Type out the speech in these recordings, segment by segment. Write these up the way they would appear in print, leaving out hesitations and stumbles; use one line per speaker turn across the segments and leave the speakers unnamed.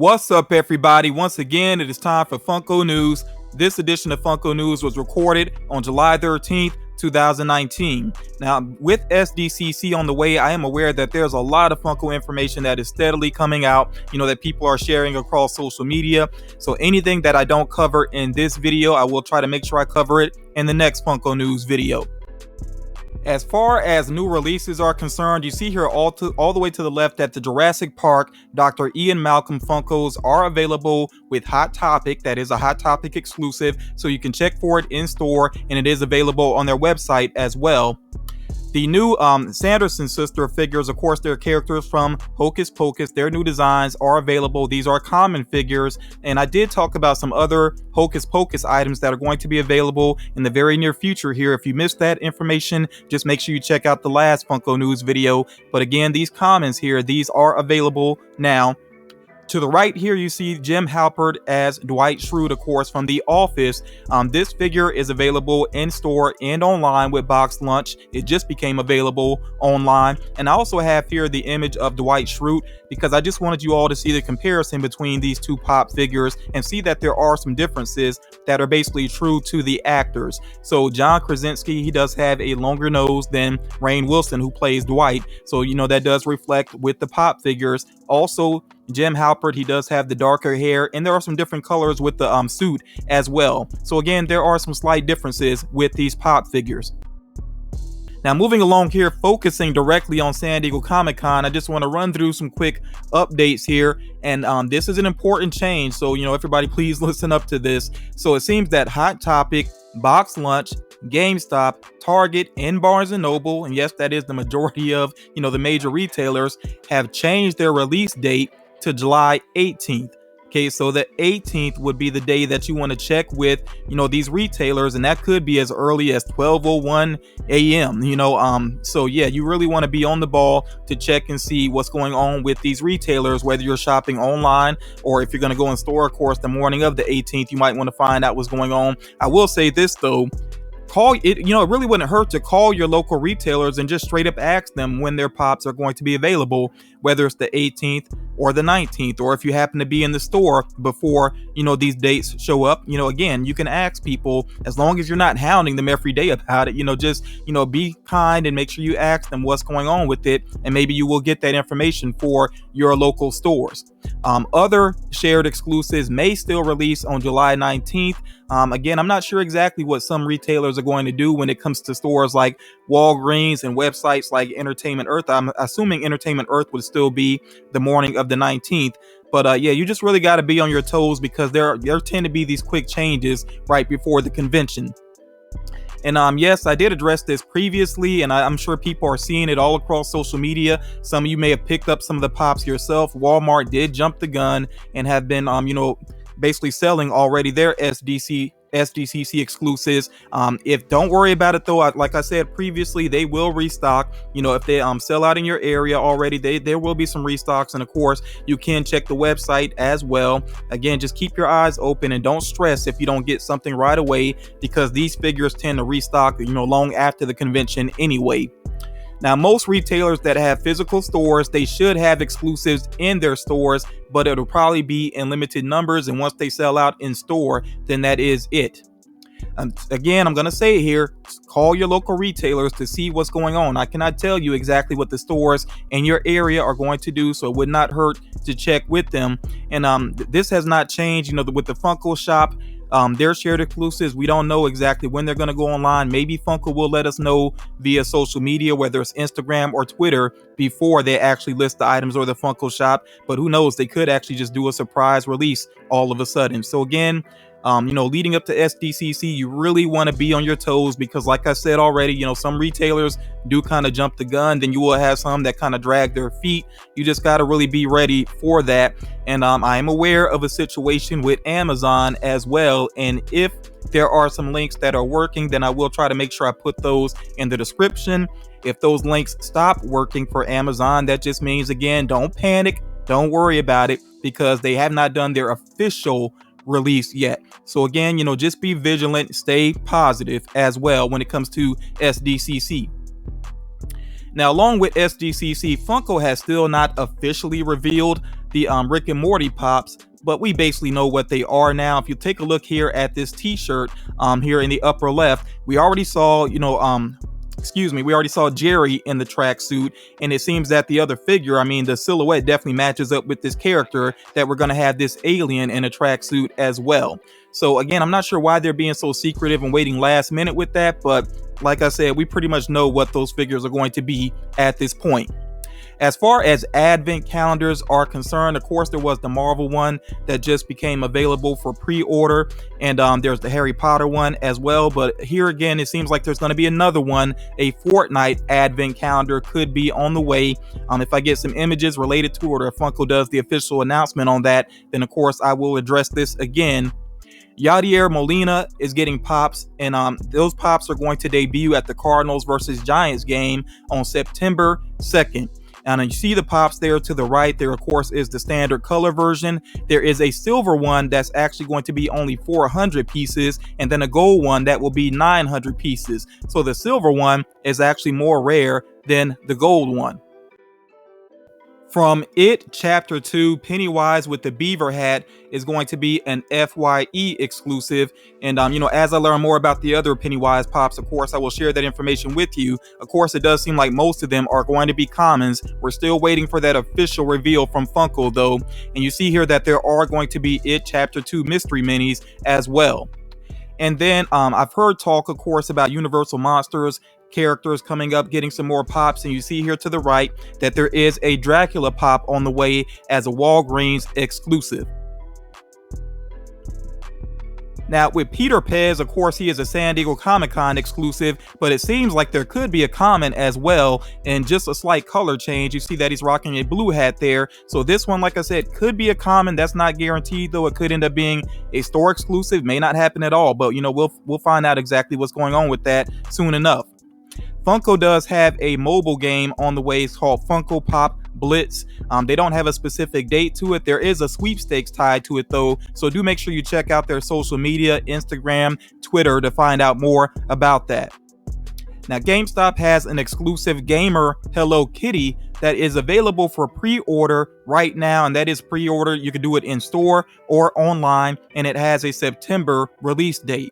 What's up, everybody? Once again, it is time for Funko News. This edition of Funko News was recorded on July 13th, 2019. Now, with SDCC on the way, I am aware that there's a lot of Funko information that is steadily coming out, that people are sharing across social media. So anything that I don't cover in this video, I will try to make sure I cover it in the next Funko News video. As far as new releases are concerned, you see here all the way to the left that the Jurassic Park Dr. Ian Malcolm Funkos are available with Hot Topic. That is a Hot Topic exclusive, so you can check for it in store, and it is available on their website as well. The new Sanderson sister figures, of course, they're characters from Hocus Pocus. Their new designs are available. These are common figures, and I did talk about some other Hocus Pocus items that are going to be available in the very near future here. If you missed that information, just make sure you check out the last Funko News video. But again, these commons here, these are available now. To the right here, you see Jim Halpert as Dwight Schrute, of course, from The Office. This figure is available in store and online with Box Lunch. It just became available online. And I also have here the image of Dwight Schrute because I just wanted you all to see the comparison between these two pop figures and see that there are some differences that are basically true to the actors. So John Krasinski, he does have a longer nose than Rainn Wilson, who plays Dwight. So, that does reflect with the pop figures. Also, Jim Halpert, he does have the darker hair, and there are some different colors with the suit as well. So again, there are some slight differences with these pop figures. Now, moving along here, focusing directly on San Diego Comic-Con, I just want to run through some quick updates here. And this is an important change, so everybody please listen up to this. So it seems that Hot Topic, Box Lunch, GameStop, Target, and Barnes & Noble, and yes, that is the majority of the major retailers, have changed their release date to July 18th. Okay, so the 18th would be the day that you want to check with, these retailers, and that could be as early as 12:01 a.m. So yeah, you really want to be on the ball to check and see what's going on with these retailers, whether you're shopping online or if you're going to go in store. Of course, the morning of the 18th, you might want to find out what's going on. I will say this though. It really wouldn't hurt to call your local retailers and just straight up ask them when their pops are going to be available, whether it's the 18th or the 19th, or if you happen to be in the store before these dates show up. Again, you can ask people, as long as you're not hounding them every day about it. Just be kind and make sure you ask them what's going on with it, and maybe you will get that information for your local stores. Other shared exclusives may still release on July 19th. Again, I'm not sure exactly what some retailers are going to do when it comes to stores like Walgreens and websites like Entertainment Earth. I'm assuming Entertainment Earth would still be the morning of the 19th. But yeah, you just really got to be on your toes because there tend to be these quick changes right before the convention. And yes, I did address this previously, and I'm sure people are seeing it all across social media. Some of you may have picked up some of the pops yourself. Walmart did jump the gun and have been, basically selling already their SDCC exclusives. If don't worry about it though, like I said previously, they will restock. If they sell out in your area already, there will be some restocks, and of course you can check the website as well. Again, just keep your eyes open and don't stress if you don't get something right away, because these figures tend to restock long after the convention anyway. Now, most retailers that have physical stores, they should have exclusives in their stores, but it'll probably be in limited numbers, and once they sell out in store, then that is it. Again, I'm going to say it here, call your local retailers to see what's going on. I cannot tell you exactly what the stores in your area are going to do, so it would not hurt to check with them. And this has not changed, with the Funko shop. Their shared exclusives, we don't know exactly when they're going to go online. Maybe Funko will let us know via social media, whether it's Instagram or Twitter, before they actually list the items or the Funko shop. But who knows, they could actually just do a surprise release all of a sudden. So again, leading up to SDCC, you really want to be on your toes, because like I said already, some retailers do kind of jump the gun. Then you will have some that kind of drag their feet. You just got to really be ready for that. And I am aware of a situation with Amazon as well. And if there are some links that are working, then I will try to make sure I put those in the description. If those links stop working for Amazon, that just means, again, don't panic. Don't worry about it, because they have not done their official release yet. So again, just be vigilant, stay positive as well when it comes to SDCC. Now, along with SDCC, Funko has still not officially revealed the Rick and Morty Pops, but we basically know what they are now. If you take a look here at this t-shirt here in the upper left, we already saw, we already saw Jerry in the tracksuit, and it seems that the other figure, I mean, the silhouette definitely matches up with this character, that we're going to have this alien in a tracksuit as well. So again, I'm not sure why they're being so secretive and waiting last minute with that, but like I said, we pretty much know what those figures are going to be at this point. As far as advent calendars are concerned, of course, there was the Marvel one that just became available for pre-order, and there's the Harry Potter one as well. But here again, it seems like there's going to be another one. A Fortnite advent calendar could be on the way. If I get some images related to it, or if Funko does the official announcement on that, then of course I will address this again. Yadier Molina is getting pops, and those pops are going to debut at the Cardinals versus Giants game on September 2nd. And you see the pops there to the right. There, of course, is the standard color version. There is a silver one that's actually going to be only 400 pieces, and then a gold one that will be 900 pieces. So the silver one is actually more rare than the gold one. From It Chapter 2, Pennywise with the beaver hat is going to be an FYE exclusive. And, as I learn more about the other Pennywise pops, of course, I will share that information with you. Of course, it does seem like most of them are going to be commons. We're still waiting for that official reveal from Funko, though. And you see here that there are going to be It Chapter 2 mystery minis as well. And then I've heard talk, of course, about Universal Monsters characters coming up, getting some more pops, and you see here to the right that there is a Dracula pop on the way as a Walgreens exclusive. Now, with Peter Pez, of course, he is a San Diego Comic-Con exclusive, but it seems like there could be a common as well, and just a slight color change. You see that he's rocking a blue hat there. So this one, like I said, could be a common. That's not guaranteed, though. It could end up being a store exclusive. May not happen at all, but we'll find out exactly what's going on with that soon enough. Funko does have a mobile game on the way. It's called Funko Pop Blitz. They don't have a specific date to it. There is a sweepstakes tied to it, though, so do make sure you check out their social media, Instagram, Twitter, to find out more about that. Now, GameStop has an exclusive gamer Hello Kitty that is available for pre-order right now, and that is pre-order. You can do it in store or online, and it has a September release date.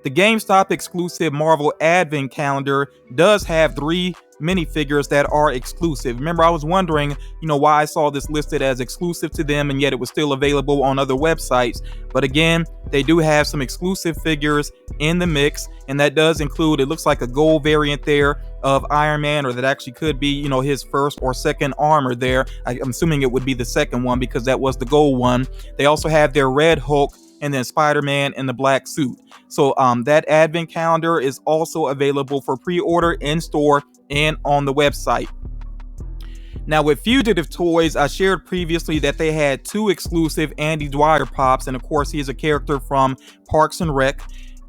The GameStop exclusive Marvel Advent Calendar does have 3 minifigures that are exclusive. Remember, I was wondering, why I saw this listed as exclusive to them and yet it was still available on other websites. But again, they do have some exclusive figures in the mix, and that does include, it looks like a gold variant there of Iron Man, or that actually could be, his first or second armor there. I'm assuming it would be the second one because that was the gold one. They also have their Red Hulk, and then Spider-Man in the black suit. So that advent calendar is also available for pre-order in store and on the website. Now, with Fugitive Toys, I shared previously that they had 2 exclusive Andy Dwyer pops, and of course he is a character from Parks and Rec.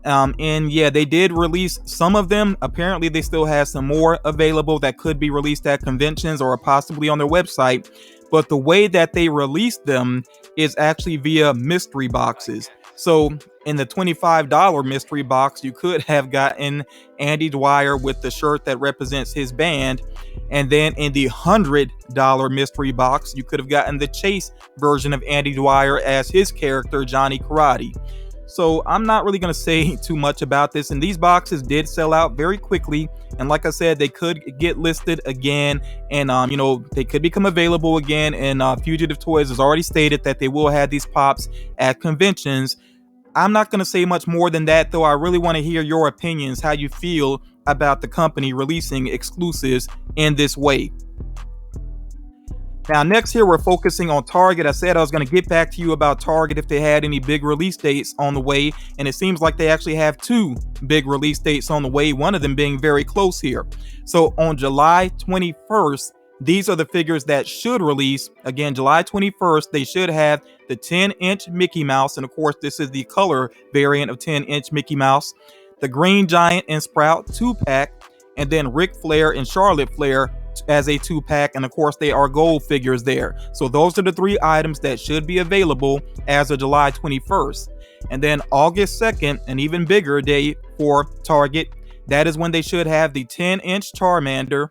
And yeah, they did release some of them. Apparently they still have some more available that could be released at conventions or possibly on their website. But the way that they released them is actually via mystery boxes. So in the $25 mystery box, you could have gotten Andy Dwyer with the shirt that represents his band. And then in the $100 mystery box, you could have gotten the Chase version of Andy Dwyer as his character, Johnny Karate. So I'm not really going to say too much about this. And these boxes did sell out very quickly. And like I said, they could get listed again, and they could become available again. And Fugitive Toys has already stated that they will have these pops at conventions. I'm not going to say much more than that, though. I really want to hear your opinions, how you feel about the company releasing exclusives in this way. Now, next here, we're focusing on Target. I said I was going to get back to you about Target if they had any big release dates on the way, and it seems like they actually have 2 big release dates on the way, one of them being very close here. So on July 21st, these are the figures that should release. Again, July 21st, they should have the 10-inch Mickey Mouse, and of course, this is the color variant of 10-inch Mickey Mouse, the Green Giant and Sprout 2-pack, and then Ric Flair and Charlotte Flair as a 2-pack, and of course they are gold figures there. So those are the 3 items that should be available as of July 21st. And then August 2nd, an even bigger day for Target, that is when they should have the 10-inch Charmander,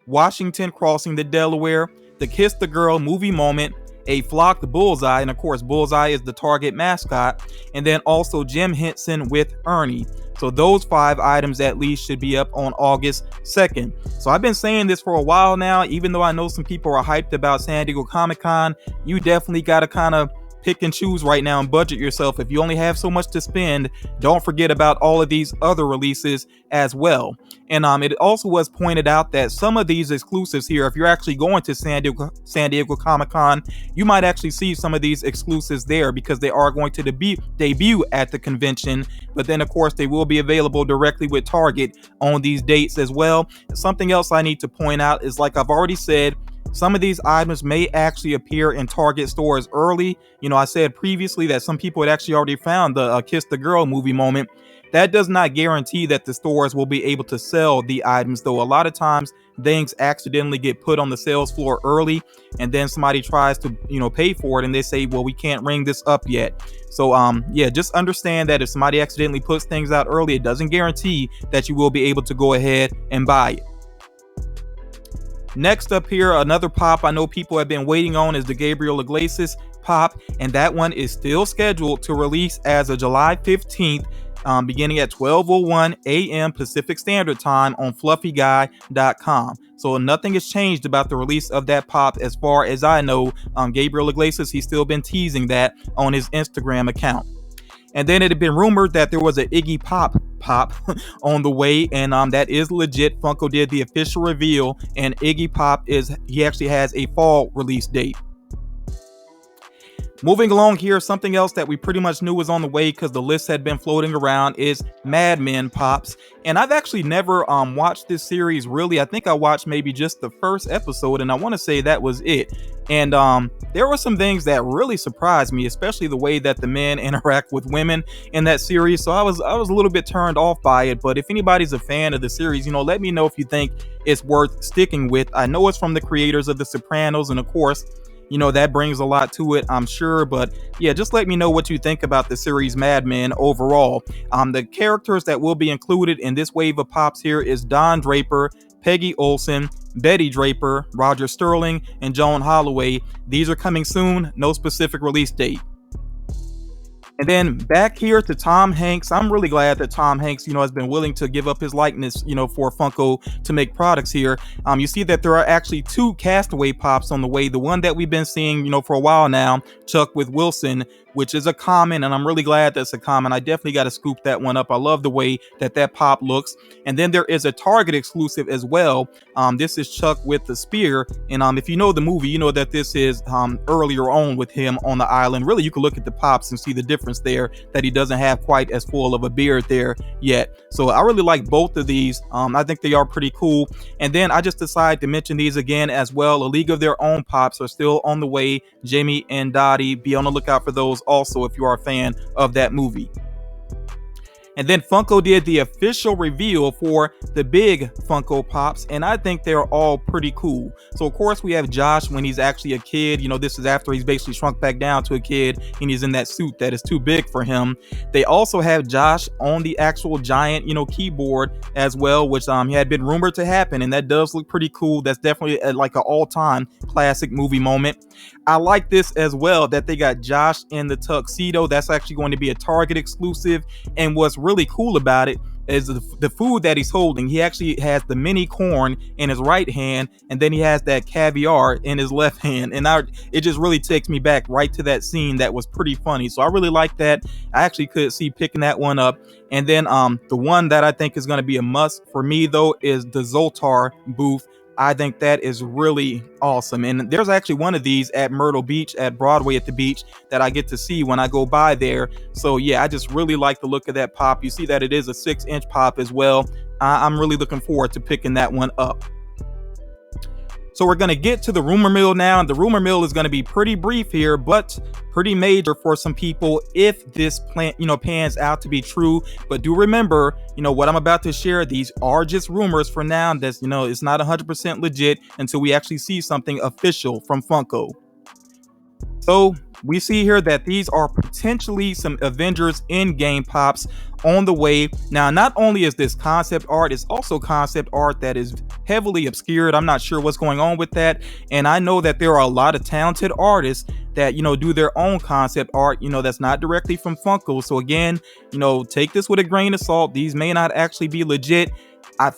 Washington crossing the Delaware, the Kiss the Girl movie moment, a flocked Bullseye, and of course Bullseye is the Target mascot, and then also Jim Henson with Ernie. So those 5 items at least should be up on August 2nd. So I've been saying this for a while now, even though I know some people are hyped about San Diego Comic-Con, you definitely got to kind of pick and choose right now and budget yourself. If you only have so much to spend, don't forget about all of these other releases as well. And it also was pointed out that some of these exclusives here, if you're actually going to San Diego Comic-Con, you might actually see some of these exclusives there because they are going to debut at the convention. But then of course they will be available directly with Target on these dates as well. Something else I need to point out is, like I've already said, some of these items may actually appear in Target stores early. I said previously that some people had actually already found the Kiss the Girl movie moment. That does not guarantee that the stores will be able to sell the items, though. A lot of times things accidentally get put on the sales floor early, and then somebody tries to pay for it and they say, well, we can't ring this up yet. So yeah, just understand that if somebody accidentally puts things out early, it doesn't guarantee that you will be able to go ahead and buy it. Next up here, another pop I know people have been waiting on is the Gabriel Iglesias pop, and that one is still scheduled to release as of July 15th, beginning at 12:01 a.m. Pacific Standard Time on fluffyguy.com. So nothing has changed about the release of that pop as far as I know. Gabriel Iglesias, he's still been teasing that on his Instagram account. And then it had been rumored that there was an Iggy Pop on the way, and that is legit. Funko did the official reveal, and Iggy Pop he actually has a fall release date. Moving along here, something else that we pretty much knew was on the way because the list had been floating around is Mad Men Pops. And I've actually never watched this series really. I think I watched maybe just the first episode, and I want to say that was it. And there were some things that really surprised me, especially the way that the men interact with women in that series. So I was a little bit turned off by it. But if anybody's a fan of the series, let me know if you think it's worth sticking with. I know it's from the creators of The Sopranos, and of course, that brings a lot to it, I'm sure. But yeah, just let me know what you think about the series Mad Men overall. The characters that will be included in this wave of pops here is Don Draper, Peggy Olson, Betty Draper, Roger Sterling, and Joan Holloway. These are coming soon, no specific release date. And then back here to Tom Hanks. I'm really glad that Tom Hanks, has been willing to give up his likeness, for Funko to make products here. You see that there are actually 2 Castaway pops on the way. The one that we've been seeing, for a while now, Chuck with Wilson, which is a common, and I'm really glad that's a common. I definitely got to scoop that one up. I love the way that pop looks. And then there is a Target exclusive as well. This is Chuck with the spear, and if you know the movie, you know that this is earlier on with him on the island. Really, you can look at the pops and see the difference there, that he doesn't have quite as full of a beard there yet. So I really like both of these. I think they are pretty cool. And then I just decided to mention these again as well. A League of Their Own pops are still on the way. Jamie and Dottie, be on the lookout for those also if you are a fan of that movie. And then Funko did the official reveal for the big Funko Pops, and I think they're all pretty cool. So of course we have Josh when he's actually a kid. This is after he's basically shrunk back down to a kid and he's in that suit that is too big for him. They also have Josh on the actual giant, keyboard as well, which had been rumored to happen, and that does look pretty cool. That's definitely like an all-time classic movie moment. I like this as well, that they got Josh in the tuxedo. That's actually going to be a Target exclusive, and what's really cool about it is the food that he's holding. He actually has the mini corn in his right hand, and then he has that caviar in his left hand, and it just really takes me back right to that scene that was pretty funny. So I really like that. I actually could see picking that one up. And then the one that I think is going to be a must for me though is the Zoltar booth. I think that is really awesome. And there's actually one of these at Myrtle Beach, at Broadway at the beach, that I get to see when I go by there. So yeah, I just really like the look of that pop. You see that it is a 6-inch pop as well. I'm really looking forward to picking that one up. So we're going to get to the rumor mill now, and the rumor mill is going to be pretty brief here, but pretty major for some people if this plan, pans out to be true. But do remember, what I'm about to share, these are just rumors for now. That's, it's not 100% legit until we actually see something official from Funko. So we see here that these are potentially some Avengers in-game pops on the way. Now, not only is this concept art, it's also concept art that is heavily obscured. I'm not sure what's going on with that. And I know that there are a lot of talented artists that, do their own concept art, that's not directly from Funko. So again, take this with a grain of salt. These may not actually be legit.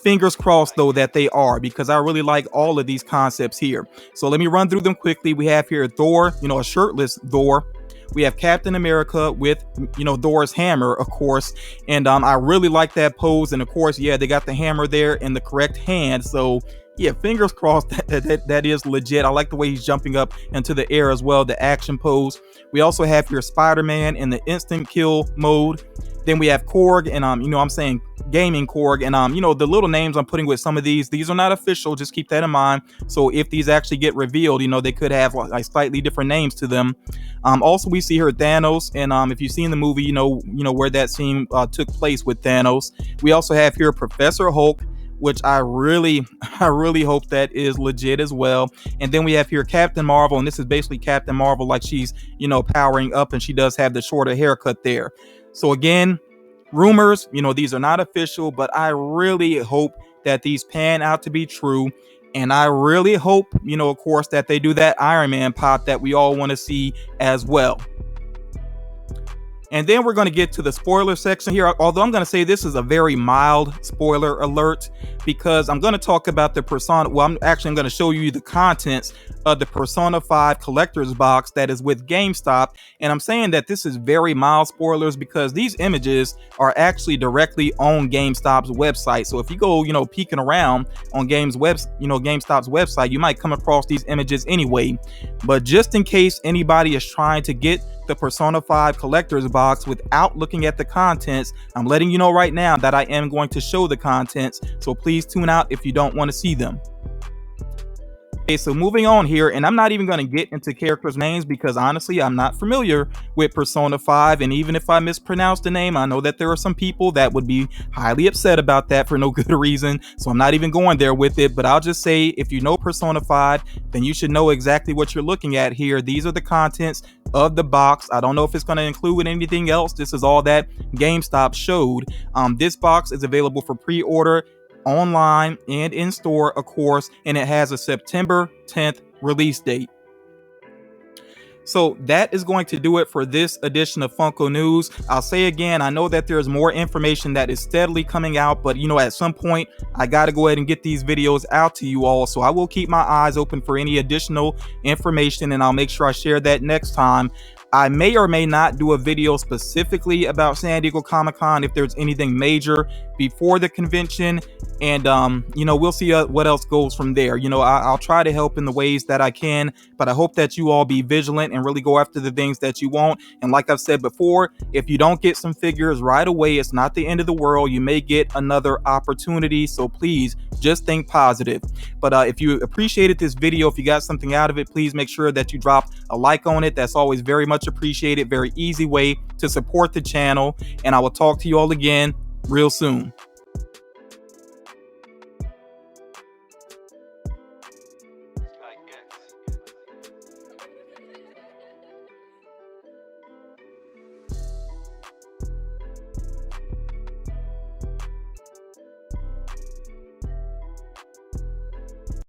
Fingers crossed though that they are, because I really like all of these concepts here. So let me run through them quickly. We have here Thor, a shirtless Thor. We have Captain America with, Thor's hammer, of course. And I really like that pose. And of course, yeah, they got the hammer there in the correct hand. So yeah, fingers crossed that is legit. I like the way he's jumping up into the air as well, the action pose. We also have here Spider-Man in the instant kill mode. Then we have Korg, and I'm saying gaming Korg, and the little names I'm putting with some of these are not official. Just keep that in mind. So if these actually get revealed, they could have like slightly different names to them. Also, we see here Thanos, and if you've seen the movie, you know where that scene took place with Thanos. We also have here Professor Hulk, which I really hope that is legit as well. And then we have here Captain Marvel, and this is basically Captain Marvel like she's powering up, and she does have the shorter haircut there. So again, rumors, these are not official, but I really hope that these pan out to be true. And I really hope, of course, that they do that Iron Man pop that we all want to see as well. And then we're going to get to the spoiler section here, although I'm going to say this is a very mild spoiler alert, because I'm going to talk about the Persona. Well, I'm going to show you the contents of the Persona 5 collector's box that is with GameStop. And I'm saying that this is very mild spoilers because these images are actually directly on GameStop's website. So if you go, peeking around on GameStop's website, you might come across these images anyway. But just in case anybody is trying to get the Persona 5 collector's box without looking at the contents, I'm letting you know right now that I am going to show the contents, so please tune out if you don't want to see them. Okay, so moving on here, and I'm not even going to get into characters' names because honestly I'm not familiar with Persona 5, and even if I mispronounce the name, I know that there are some people that would be highly upset about that for no good reason, so I'm not even going there with it. But I'll just say, if you know Persona 5, then you should know exactly what you're looking at here. These are the contents of the box. I don't know if it's going to include anything else. This is all that GameStop showed. This box is available for pre-order online and in store, of course, and it has a September 10th release date. So that is going to do it for this edition of Funko News. I'll say again, I know that there's more information that is steadily coming out, but at some point I got to go ahead and get these videos out to you all. So I will keep my eyes open for any additional information, and I'll make sure I share that next time. I may or may not do a video specifically about San Diego Comic-Con if there's anything major before the convention, and we'll see what else goes from there. I'll try to help in the ways that I can, but I hope that you all be vigilant and really go after the things that you want. And like I've said before, if you don't get some figures right away, it's not the end of the world. You may get another opportunity, so please just think positive. But if you appreciated this video, if you got something out of it, please make sure that you drop a like on it. That's always very much appreciated. Very easy way to support the channel, and I will talk to you all again real soon.